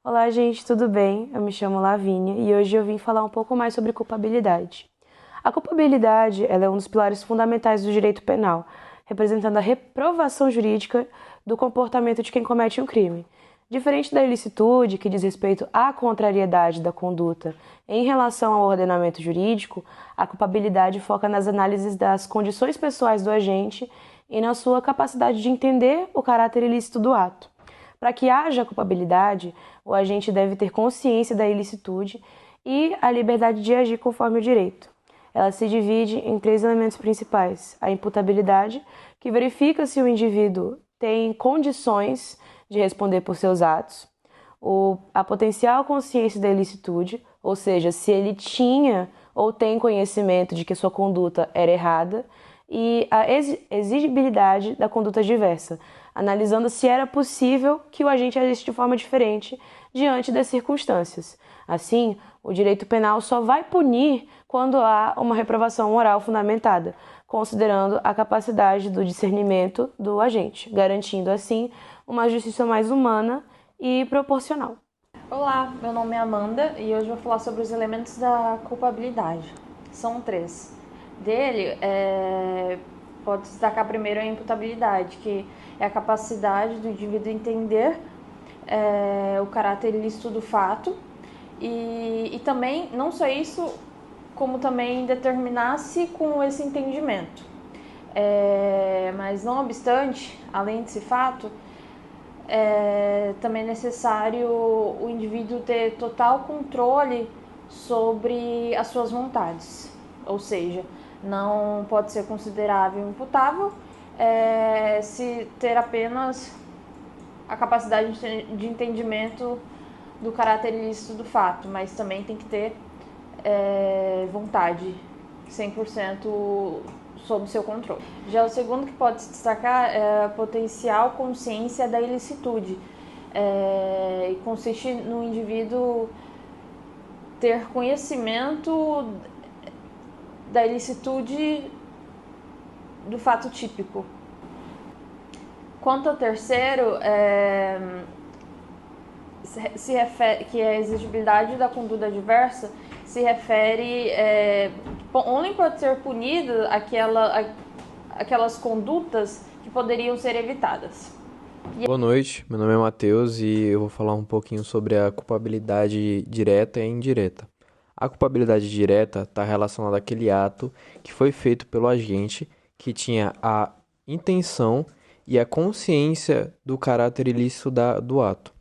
Olá, gente, tudo bem? Eu me chamo Lavínia e hoje eu vim falar um pouco mais sobre culpabilidade. A culpabilidade, ela é um dos pilares fundamentais do direito penal, representando a reprovação jurídica do comportamento de quem comete um crime. Diferente da ilicitude, que diz respeito à contrariedade da conduta em relação ao ordenamento jurídico, a culpabilidade foca nas análises das condições pessoais do agente e na sua capacidade de entender o caráter ilícito do ato. Para que haja culpabilidade, o agente deve ter consciência da ilicitude e a liberdade de agir conforme o direito. Ela se divide em três elementos principais: a imputabilidade, que verifica se o indivíduo tem condições de responder por seus atos, a potencial consciência da ilicitude, ou seja, se ele tinha ou tem conhecimento de que sua conduta era errada, e a exigibilidade da conduta diversa, analisando se era possível que o agente agisse de forma diferente diante das circunstâncias. Assim, o direito penal só vai punir quando há uma reprovação moral fundamentada, considerando a capacidade do discernimento do agente, garantindo assim uma justiça mais humana e proporcional. Olá, meu nome é Amanda e hoje eu vou falar sobre os elementos da culpabilidade. São três. Pode destacar primeiro a imputabilidade, que é a capacidade do indivíduo entender o caráter ilícito do fato e também, não só isso, como também determinar-se com esse entendimento. Mas não obstante, além desse fato, também é necessário o indivíduo ter total controle sobre as suas vontades, ou seja, não pode ser considerável imputável se ter apenas a capacidade de entendimento do caráter ilícito do fato, mas também tem que ter vontade 100% sob seu controle. Já o segundo que pode se destacar é a potencial consciência da ilicitude. E consiste no indivíduo ter conhecimento da ilicitude do fato típico. Quanto ao terceiro, se refere, que é a exigibilidade da conduta adversa, se refere onde pode ser punida aquelas condutas que poderiam ser evitadas. Boa noite, meu nome é Matheus e eu vou falar um pouquinho sobre a culpabilidade direta e indireta. A culpabilidade direta está relacionada àquele ato que foi feito pelo agente que tinha a intenção e a consciência do caráter ilícito do ato.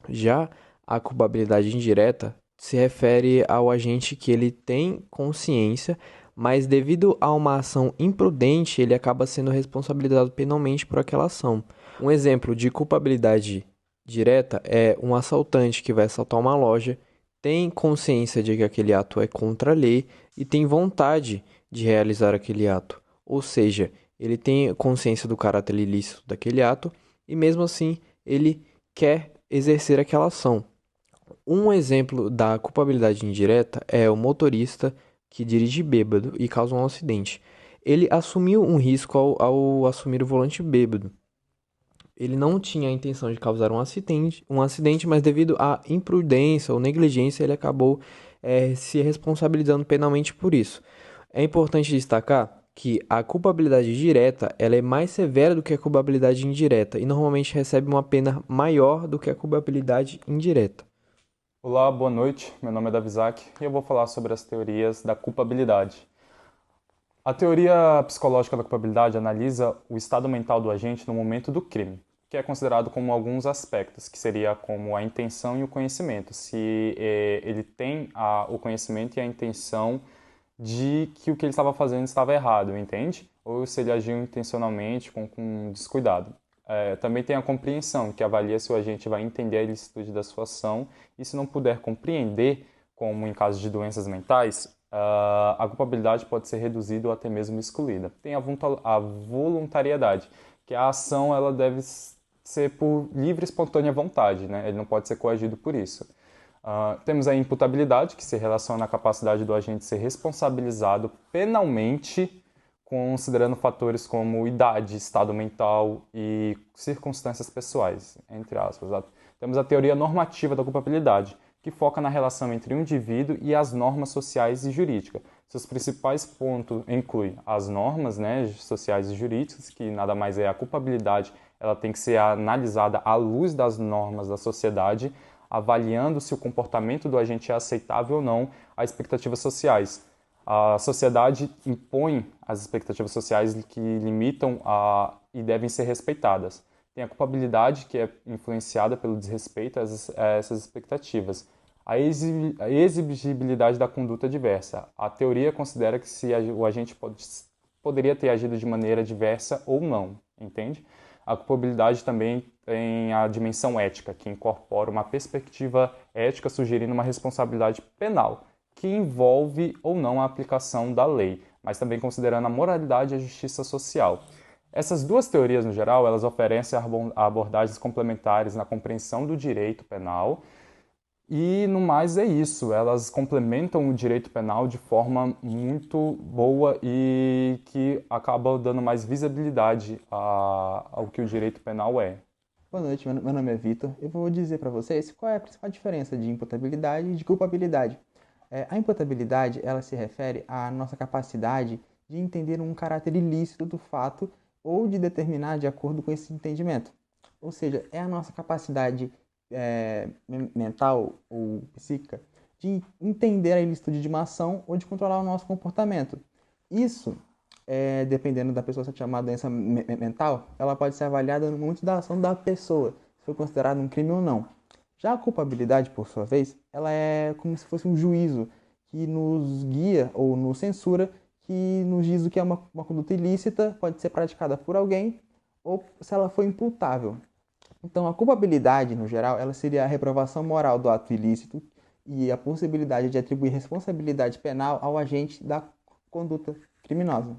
Já a culpabilidade indireta se refere ao agente que ele tem consciência, mas devido a uma ação imprudente, ele acaba sendo responsabilizado penalmente por aquela ação. Um exemplo de culpabilidade direta é um assaltante que vai assaltar uma loja, tem consciência de que aquele ato é contra a lei e tem vontade de realizar aquele ato. Ou seja, ele tem consciência do caráter ilícito daquele ato e mesmo assim ele quer exercer aquela ação. Um exemplo da culpabilidade indireta é o motorista que dirige bêbado e causa um acidente. Ele assumiu um risco ao assumir o volante bêbado. Ele não tinha a intenção de causar um acidente, mas devido à imprudência ou negligência, ele acabou se responsabilizando penalmente por isso. É importante destacar que a culpabilidade direta ela é mais severa do que a culpabilidade indireta e normalmente recebe uma pena maior do que a culpabilidade indireta. Olá, boa noite. Meu nome é Davizak e eu vou falar sobre as teorias da culpabilidade. A teoria psicológica da culpabilidade analisa o estado mental do agente no momento do crime, que é considerado como alguns aspectos, que seria como a intenção e o conhecimento. Se ele tem o conhecimento e a intenção de que o que ele estava fazendo estava errado, entende? Ou se ele agiu intencionalmente, com descuidado. Também tem a compreensão, que avalia se o agente vai entender a ilicitude da sua ação e se não puder compreender, como em caso de doenças mentais, a culpabilidade pode ser reduzida ou até mesmo excluída. Tem a voluntariedade, que a ação ela deve ser por livre e espontânea vontade, né? Ele não pode ser coagido por isso. Temos a imputabilidade, que se relaciona à capacidade do agente ser responsabilizado penalmente, considerando fatores como idade, estado mental e circunstâncias pessoais, entre aspas. Temos a teoria normativa da culpabilidade, que foca na relação entre o indivíduo e as normas sociais e jurídicas. Seus principais pontos incluem as normas, sociais e jurídicas, que nada mais é a culpabilidade, ela tem que ser analisada à luz das normas da sociedade, avaliando se o comportamento do agente é aceitável ou não às expectativas sociais. A sociedade impõe as expectativas sociais que limitam e devem ser respeitadas. Tem a culpabilidade, que é influenciada pelo desrespeito a essas expectativas. A exigibilidade da conduta diversa. A teoria considera que se o agente poderia ter agido de maneira diversa ou não, entende? A culpabilidade também tem a dimensão ética, que incorpora uma perspectiva ética sugerindo uma responsabilidade penal, que envolve ou não a aplicação da lei, mas também considerando a moralidade e a justiça social. Essas duas teorias, no geral, elas oferecem abordagens complementares na compreensão do direito penal e, no mais, é isso. Elas complementam o direito penal de forma muito boa e que acaba dando mais visibilidade ao que o direito penal é. Boa noite, meu nome é Vitor. Eu vou dizer para vocês qual é a principal diferença de imputabilidade e de culpabilidade. A imputabilidade, ela se refere à nossa capacidade de entender um caráter ilícito do fato ou de determinar de acordo com esse entendimento. Ou seja, é a nossa capacidade mental ou psíquica de entender a ilicitude de uma ação ou de controlar o nosso comportamento. Isso, dependendo da pessoa ser chamada doença mental, ela pode ser avaliada no momento da ação da pessoa, se foi considerado um crime ou não. Já a culpabilidade, por sua vez, ela é como se fosse um juízo que nos guia ou nos censura, que nos diz o que é uma conduta ilícita, pode ser praticada por alguém ou se ela for imputável. Então, a culpabilidade, no geral, ela seria a reprovação moral do ato ilícito e a possibilidade de atribuir responsabilidade penal ao agente da conduta criminosa.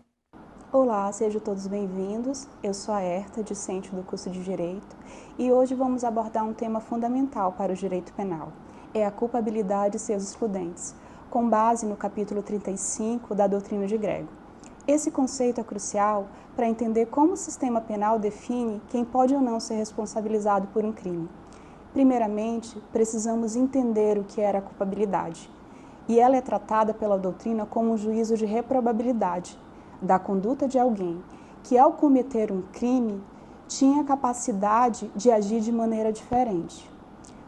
Olá, sejam todos bem-vindos. Eu sou a Herta, discente do curso de Direito, e hoje vamos abordar um tema fundamental para o direito penal. É a culpabilidade e seus excludentes, com base no capítulo 35 da doutrina de Grego. Esse conceito é crucial para entender como o sistema penal define quem pode ou não ser responsabilizado por um crime. Primeiramente, precisamos entender o que era a culpabilidade, e ela é tratada pela doutrina como um juízo de reprobabilidade da conduta de alguém que, ao cometer um crime, tinha capacidade de agir de maneira diferente,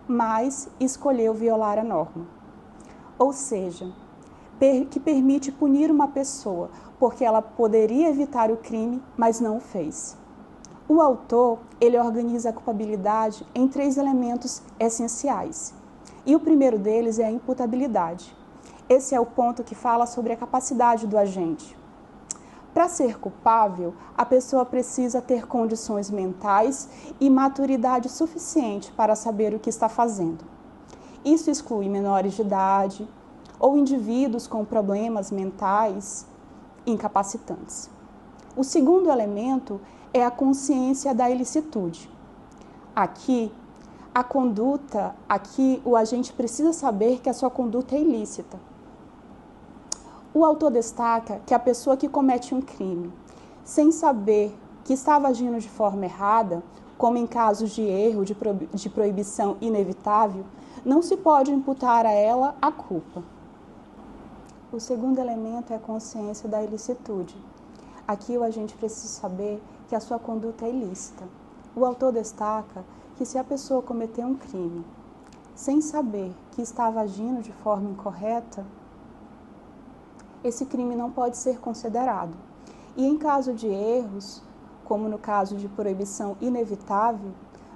mas escolheu violar a norma. Ou seja, que permite punir uma pessoa porque ela poderia evitar o crime, mas não o fez. O autor, ele organiza a culpabilidade em 3 elementos essenciais. E o primeiro deles é a imputabilidade. Esse é o ponto que fala sobre a capacidade do agente. Para ser culpável, a pessoa precisa ter condições mentais e maturidade suficiente para saber o que está fazendo. Isso exclui menores de idade ou indivíduos com problemas mentais incapacitantes. O segundo elemento é a consciência da ilicitude. Aqui o agente precisa saber que a sua conduta é ilícita. O autor destaca que a pessoa que comete um crime, sem saber que estava agindo de forma errada, como em casos de erro, de proibição inevitável, não se pode imputar a ela a culpa. O segundo elemento é a consciência da ilicitude. Aqui o agente precisa saber que a sua conduta é ilícita. O autor destaca que se a pessoa cometer um crime sem saber que estava agindo de forma incorreta, esse crime não pode ser considerado. E em caso de erros, como no caso de proibição inevitável,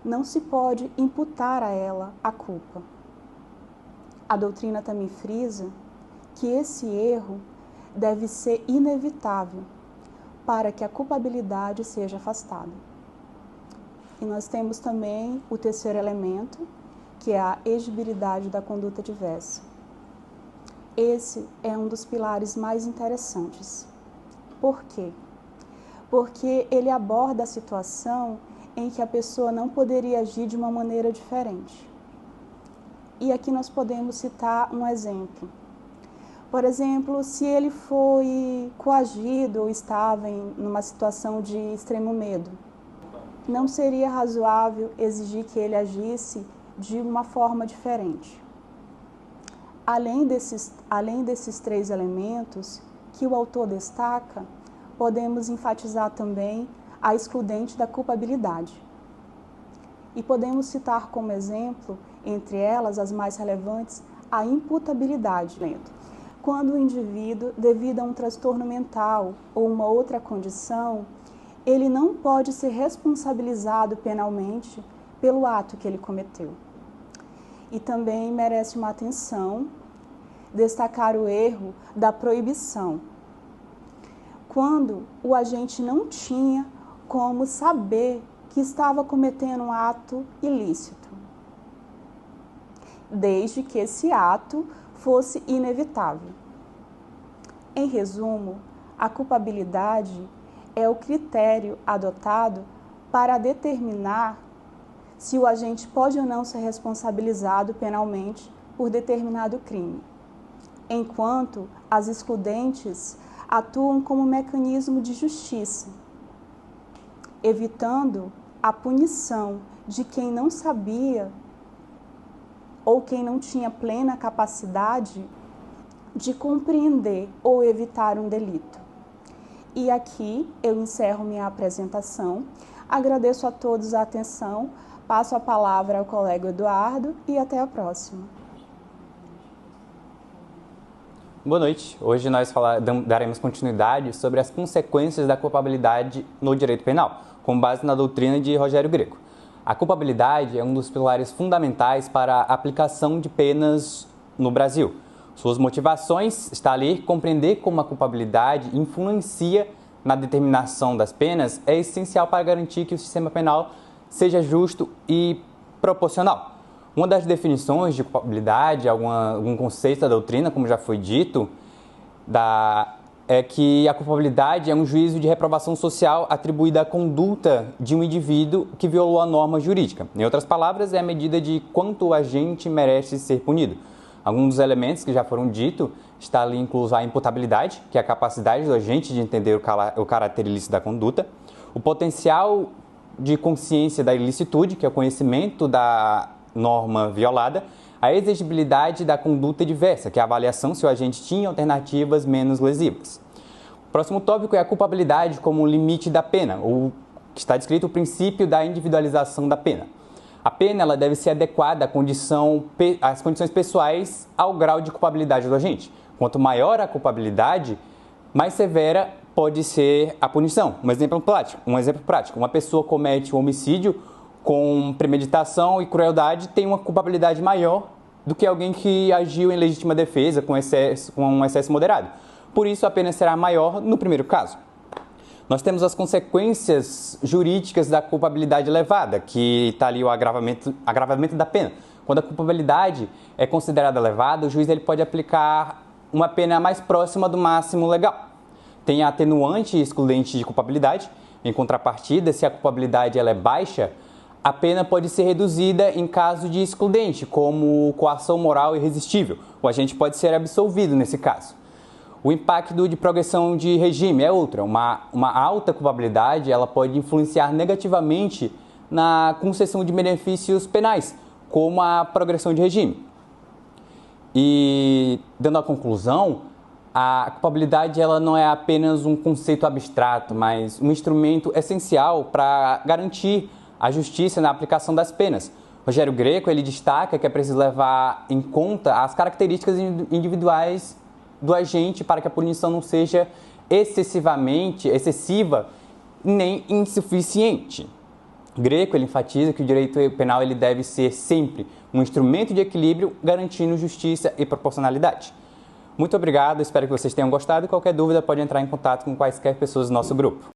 não se pode imputar a ela a culpa. A doutrina também frisa que esse erro deve ser inevitável para que a culpabilidade seja afastada. E nós temos também o terceiro elemento, que é a exigibilidade da conduta diversa. Esse é um dos pilares mais interessantes. Por quê? Porque ele aborda a situação em que a pessoa não poderia agir de uma maneira diferente. E aqui nós podemos citar um exemplo. Por exemplo, se ele foi coagido ou estava numa situação de extremo medo, não seria razoável exigir que ele agisse de uma forma diferente. Além desses 3 elementos que o autor destaca, podemos enfatizar também a excludente da culpabilidade. E podemos citar como exemplo, entre elas as mais relevantes, a imputabilidade. Quando o indivíduo, devido a um transtorno mental ou uma outra condição, ele não pode ser responsabilizado penalmente pelo ato que ele cometeu. E também merece uma atenção destacar o erro da proibição, quando o agente não tinha como saber que estava cometendo um ato ilícito, desde que esse ato fosse inevitável. Em resumo, a culpabilidade é o critério adotado para determinar se o agente pode ou não ser responsabilizado penalmente por determinado crime, enquanto as excludentes atuam como mecanismo de justiça, evitando a punição de quem não sabia ou quem não tinha plena capacidade de compreender ou evitar um delito. E aqui eu encerro minha apresentação. Agradeço a todos a atenção, passo a palavra ao colega Eduardo e até a próxima. Boa noite. Hoje nós daremos continuidade sobre as consequências da culpabilidade no direito penal, com base na doutrina de Rogério Greco. A culpabilidade é um dos pilares fundamentais para a aplicação de penas no Brasil. Suas motivações está ali. Compreender como a culpabilidade influencia na determinação das penas é essencial para garantir que o sistema penal seja justo e proporcional. Uma das definições de culpabilidade, algum conceito da doutrina, como já foi dito, é que a culpabilidade é um juízo de reprovação social atribuída à conduta de um indivíduo que violou a norma jurídica. Em outras palavras, é a medida de quanto o agente merece ser punido. Alguns dos elementos que já foram ditos está ali incluso a imputabilidade, que é a capacidade do agente de entender o caráter ilícito da conduta, o potencial de consciência da ilicitude, que é o conhecimento da norma violada, a exigibilidade da conduta diversa, que é a avaliação se o agente tinha alternativas menos lesivas. O próximo tópico é a culpabilidade como limite da pena, ou que está descrito o princípio da individualização da pena. A pena ela deve ser adequada às condições pessoais ao grau de culpabilidade do agente. Quanto maior a culpabilidade, mais severa pode ser a punição. Um exemplo prático. Uma pessoa comete um homicídio com premeditação e crueldade tem uma culpabilidade maior do que alguém que agiu em legítima defesa com um excesso moderado. Por isso, a pena será maior no primeiro caso. Nós temos as consequências jurídicas da culpabilidade elevada, que está ali o agravamento da pena. Quando a culpabilidade é considerada elevada, o juiz ele pode aplicar uma pena mais próxima do máximo legal. Tem a atenuante e excludente de culpabilidade. Em contrapartida, se a culpabilidade ela é baixa, a pena pode ser reduzida em caso de excludente, como coação moral irresistível. O agente pode ser absolvido nesse caso. O impacto de progressão de regime é outra. Uma alta culpabilidade ela pode influenciar negativamente na concessão de benefícios penais, como a progressão de regime. E, dando a conclusão, a culpabilidade ela não é apenas um conceito abstrato, mas um instrumento essencial para garantir a justiça na aplicação das penas. Rogério Greco ele destaca que é preciso levar em conta as características individuais do agente para que a punição não seja excessiva nem insuficiente. Greco ele enfatiza que o direito penal ele deve ser sempre um instrumento de equilíbrio garantindo justiça e proporcionalidade. Muito obrigado, espero que vocês tenham gostado e qualquer dúvida pode entrar em contato com quaisquer pessoas do nosso grupo.